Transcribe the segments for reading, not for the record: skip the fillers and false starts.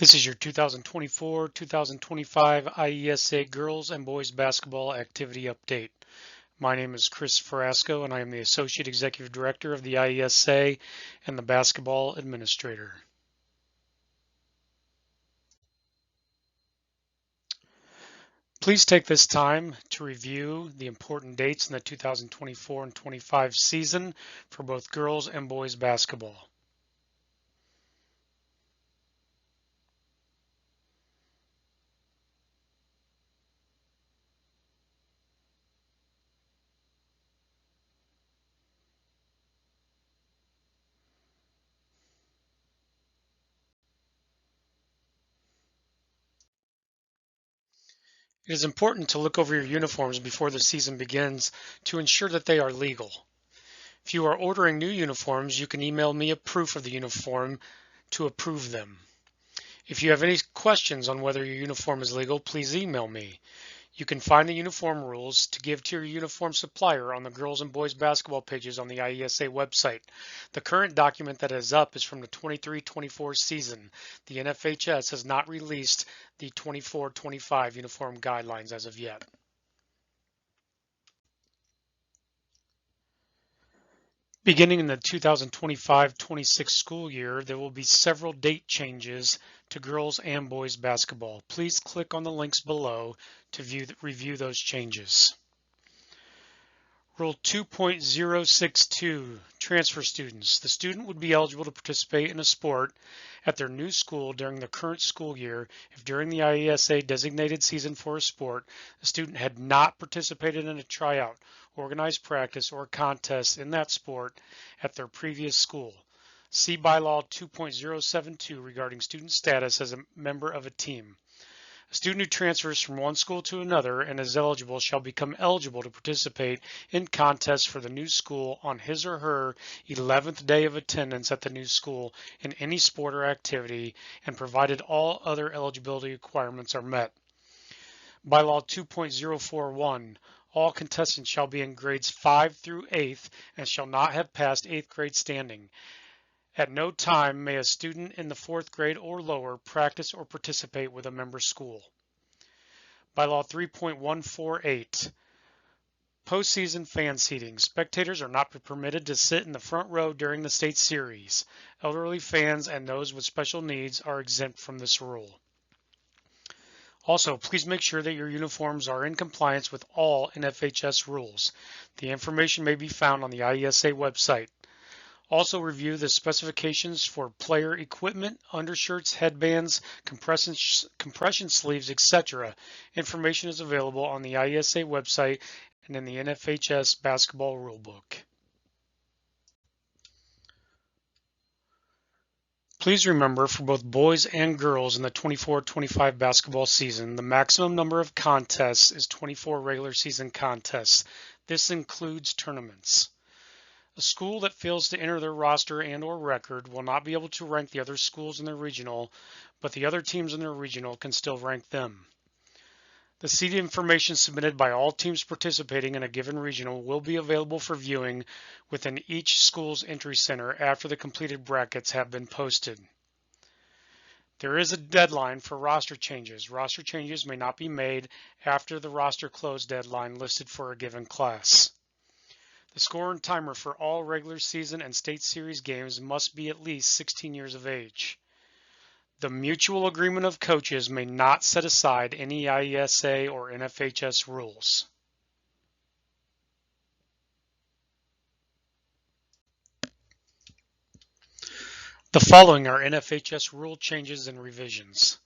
This is your 2024-2025 IESA Girls and Boys Basketball Activity Update. My name is Chris Farasco, and I am the Associate Executive Director of the IESA and the Basketball Administrator. Please take this time to review the important dates in the 2024 and 25 season for both girls and boys basketball. It is important to look over your uniforms before the season begins to ensure that they are legal. If you are ordering new uniforms, you can email me a proof of the uniform to approve them. If you have any questions on whether your uniform is legal, please email me. You can find the uniform rules to give to your uniform supplier on the girls and boys basketball pages on the IESA website. The current document that is up is from the 23-24 season. The NFHS has not released the 24-25 uniform guidelines as of yet. Beginning in the 2025-26 school year, there will be several date changes to girls and boys basketball. Please click on the links below to review those changes. Rule 2.062, transfer students. The student would be eligible to participate in a sport at their new school during the current school year if during the IESA designated season for a sport, the student had not participated in a tryout, organized practice, or contest in that sport at their previous school. See Bylaw 2.072 regarding student status as a member of a team. A student who transfers from one school to another and is eligible shall become eligible to participate in contests for the new school on his or her 11th day of attendance at the new school in any sport or activity, and provided all other eligibility requirements are met. Bylaw 2.041, all contestants shall be in grades 5 through 8th and shall not have passed 8th grade standing. At no time may a student in the 4th grade or lower practice or participate with a member school. Bylaw 3.148, postseason fan seating. Spectators are not permitted to sit in the front row during the state series. Elderly fans and those with special needs are exempt from this rule. Also, please make sure that your uniforms are in compliance with all NFHS rules. The information may be found on the IESA website. Also review the specifications for player equipment, undershirts, headbands, compression sleeves, etc. Information is available on the IESA website and in the NFHS basketball rulebook. Please remember, for both boys and girls in the 24-25 basketball season, the maximum number of contests is 24 regular season contests. This includes tournaments. A school that fails to enter their roster and/or record will not be able to rank the other schools in their regional, but the other teams in their regional can still rank them. The seed information submitted by all teams participating in a given regional will be available for viewing within each school's entry center after the completed brackets have been posted. There is a deadline for roster changes. Roster changes may not be made after the roster close deadline listed for a given class. The score and timer for all regular season and state series games must be at least 16 years of age. The mutual agreement of coaches may not set aside any IESA or NFHS rules. The following are NFHS rule changes and revisions.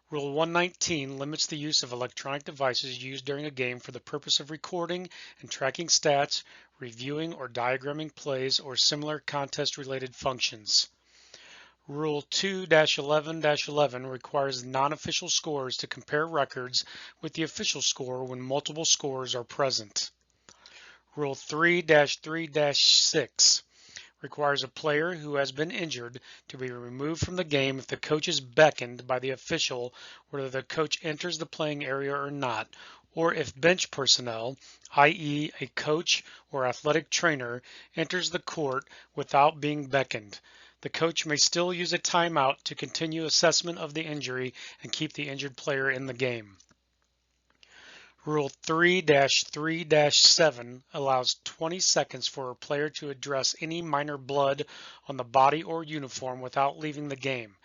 Rule 119 limits the use of electronic devices used during a game for the purpose of recording and tracking stats, reviewing or diagramming plays, or similar contest-related functions. Rule 2-11-11 requires non-official scorers to compare records with the official score when multiple scores are present. Rule 3-3-6 requires a player who has been injured to be removed from the game if the coach is beckoned by the official, whether the coach enters the playing area or not, or if bench personnel, i.e. a coach or athletic trainer, enters the court without being beckoned. The coach may still use a timeout to continue assessment of the injury and keep the injured player in the game. Rule 3-3-7 allows 20 seconds for a player to address any minor blood on the body or uniform without leaving the game.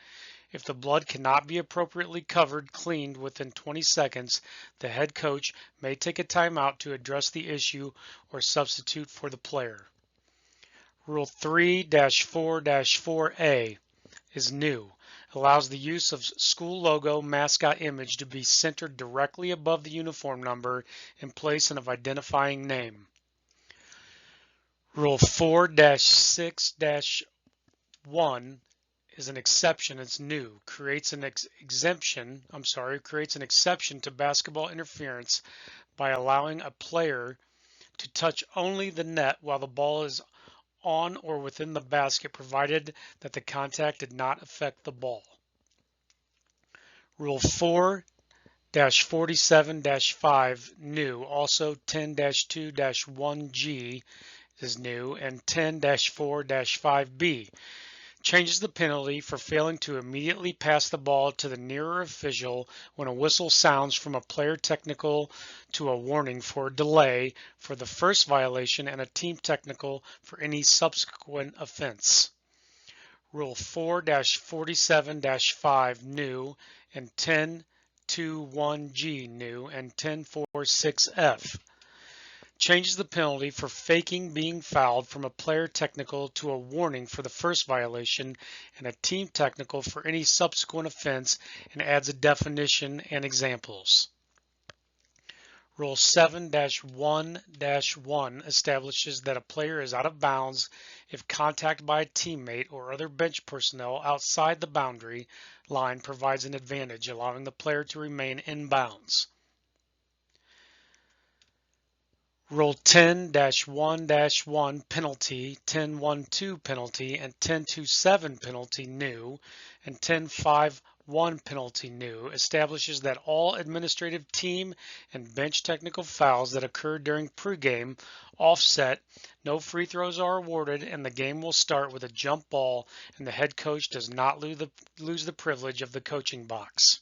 If the blood cannot be appropriately cleaned within 20 seconds, the head coach may take a timeout to address the issue or substitute for the player. Rule 3-4-4A is new. Allows the use of school logo mascot image to be centered directly above the uniform number in place of identifying name. Rule 4-6-1 is an exception. It's new. Creates an exception to basketball interference by allowing a player to touch only the net while the ball is on or within the basket, provided that the contact did not affect the ball. Rule 4-47-5 new. Also 10-2-1G is new, and 10-4-5B changes the penalty for failing to immediately pass the ball to the nearer official when a whistle sounds from a player technical to a warning for a delay for the first violation and a team technical for any subsequent offense. Rule 4-47-5 new, and 10-2-1G new, and 10-4-6F changes the penalty for faking being fouled from a player technical to a warning for the first violation and a team technical for any subsequent offense, and adds a definition and examples. Rule 7-1-1 establishes that a player is out of bounds if contact by a teammate or other bench personnel outside the boundary line provides an advantage, allowing the player to remain in bounds. Rule 10-1-1 penalty, 10-1-2 penalty, and 10-2-7 penalty new, and 10-5-1 penalty new establishes that all administrative team and bench technical fouls that occur during pregame offset, no free throws are awarded, and the game will start with a jump ball, and the head coach does not lose the privilege of the coaching box.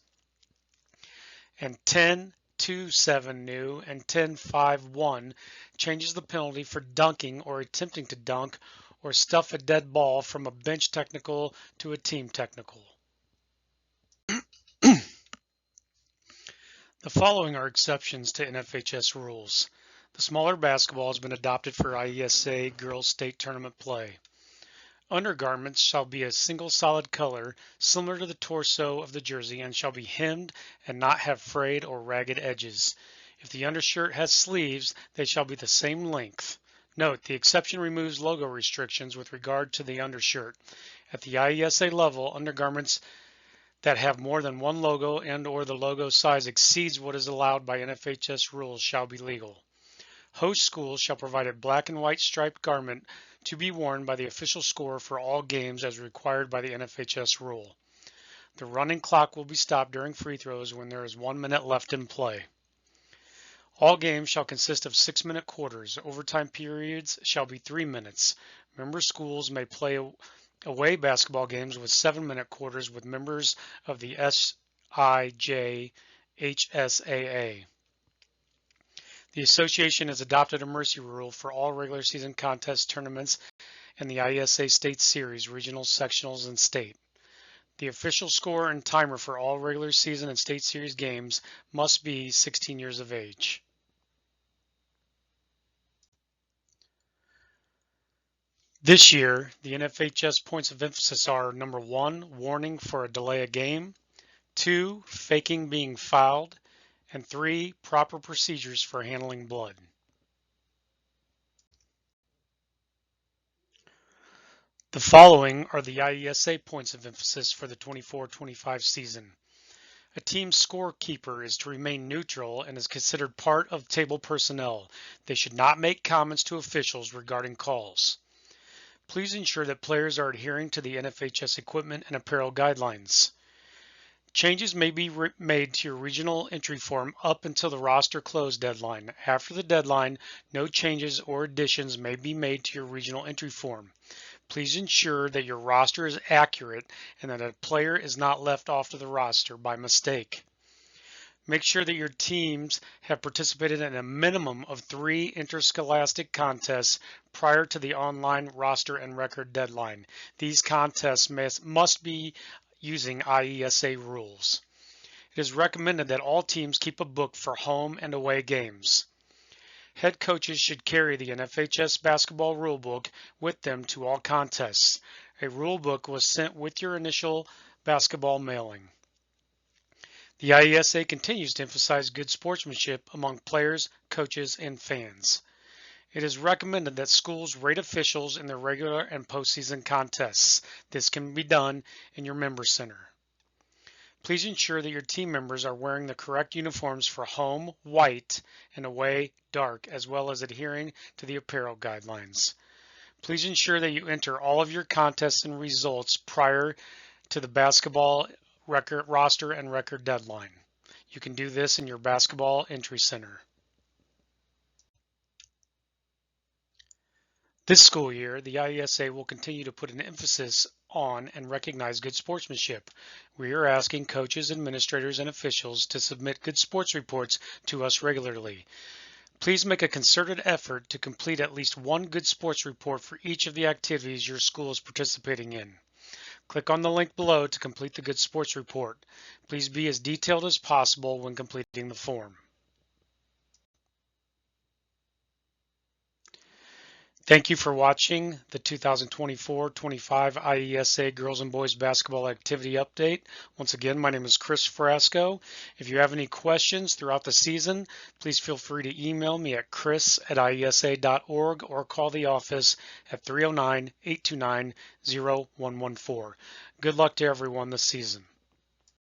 And 10-2-7 new and 10-5-1 changes the penalty for dunking or attempting to dunk or stuff a dead ball from a bench technical to a team technical. The following are exceptions to NFHS rules. The smaller basketball has been adopted for IESA girls state tournament play. Undergarments shall be a single solid color, similar to the torso of the jersey, and shall be hemmed and not have frayed or ragged edges. If the undershirt has sleeves, they shall be the same length. Note, the exception removes logo restrictions with regard to the undershirt. At the IESA level, undergarments that have more than one logo and or the logo size exceeds what is allowed by NFHS rules shall be legal. Host schools shall provide a black and white striped garment to be worn by the official scorer for all games as required by the NFHS rule. The running clock will be stopped during free throws when there is 1 minute left in play. All games shall consist of 6-minute quarters. Overtime periods shall be 3 minutes. Member schools may play away basketball games with 7-minute quarters with members of the SIJHSAA. The association has adopted a mercy rule for all regular season contests, tournaments, and the IESA State Series, regional, sectionals, and state. The official scorer and timer for all regular season and state series games must be 16 years of age. This year, the NFHS points of emphasis are: number 1, warning for a delay of game, 2, faking being fouled, and 3, proper procedures for handling blood. The following are the IESA points of emphasis for the 24-25 season. A team scorekeeper is to remain neutral and is considered part of table personnel. They should not make comments to officials regarding calls. Please ensure that players are adhering to the NFHS equipment and apparel guidelines. Changes may be made to your regional entry form up until the roster close deadline. After the deadline, no changes or additions may be made to your regional entry form. Please ensure that your roster is accurate and that a player is not left off of the roster by mistake. Make sure that your teams have participated in a minimum of 3 interscholastic contests prior to the online roster and record deadline. These contests must be using IESA rules. It is recommended that all teams keep a book for home and away games. Head coaches should carry the NFHS basketball rulebook with them to all contests. A rulebook was sent with your initial basketball mailing. The IESA continues to emphasize good sportsmanship among players, coaches, and fans. It is recommended that schools rate officials in their regular and postseason contests. This can be done in your member center. Please ensure that your team members are wearing the correct uniforms for home, white, and away, dark, as well as adhering to the apparel guidelines. Please ensure that you enter all of your contests and results prior to the basketball roster and record deadline. You can do this in your basketball entry center. This school year, the IESA will continue to put an emphasis on and recognize good sportsmanship. We are asking coaches, administrators, and officials to submit good sports reports to us regularly. Please make a concerted effort to complete at least one good sports report for each of the activities your school is participating in. Click on the link below to complete the good sports report. Please be as detailed as possible when completing the form. Thank you for watching the 2024-25 IESA Girls and Boys Basketball Activity Update. Once again, my name is Chris Frasco. If you have any questions throughout the season, please feel free to email me at chris@iesa.org or call the office at 309-829-0114. Good luck to everyone this season.